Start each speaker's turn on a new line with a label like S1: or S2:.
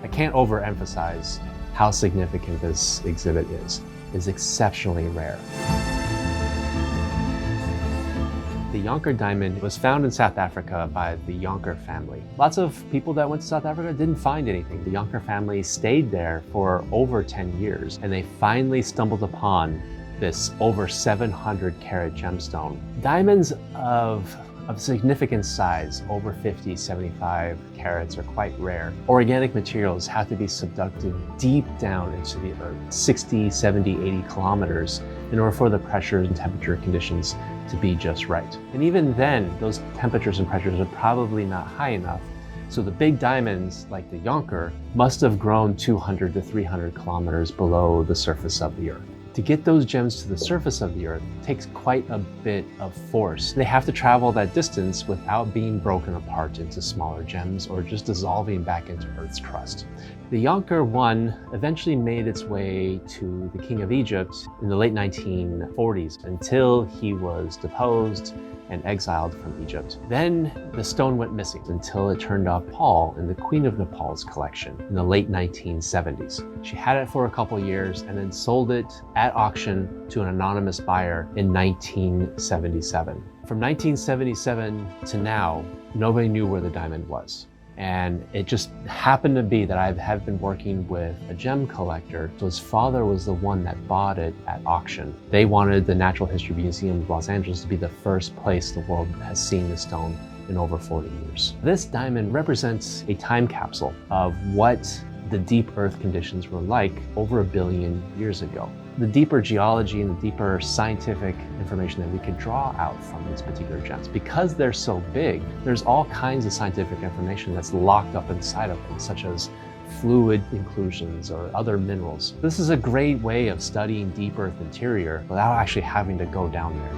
S1: I can't overemphasize how significant this exhibit is. It's exceptionally rare. The Jonker diamond was found in South Africa by the Jonker family. Lots of people that went to South Africa didn't find anything. The Jonker family stayed there for over 10 years, and they finally stumbled upon this over 700 carat gemstone. Diamonds of significant size, over 50, 75 carats, are quite rare. Organic materials have to be subducted deep down into the earth, 60, 70, 80 kilometers, in order for the pressure and temperature conditions to be just right. And even then, those temperatures and pressures are probably not high enough. So the big diamonds, like the Jonker, must have grown 200 to 300 kilometers below the surface of the earth. To get those gems to the surface of the earth takes quite a bit of force. They have to travel that distance without being broken apart into smaller gems or just dissolving back into Earth's crust. The Jonker 1 eventually made its way to the King of Egypt in the late 1940s until he was deposed and exiled from Egypt. Then the stone went missing until it turned up Nepal in the Queen of Nepal's collection in the late 1970s. She had it for a couple years and then sold it at auction to an anonymous buyer in 1977. From 1977 to now, nobody knew where the diamond was. And it just happened to be that I have been working with a gem collector. So his father was the one that bought it at auction. They wanted the Natural History Museum of Los Angeles to be the first place the world has seen the stone in over 40 years. This diamond represents a time capsule of what the deep earth conditions were like over 1 billion years ago. The deeper geology and the deeper scientific information that we could draw out from these particular gems. Because they're so big, there's all kinds of scientific information that's locked up inside of them, such as fluid inclusions or other minerals. This is a great way of studying deep earth interior without actually having to go down there.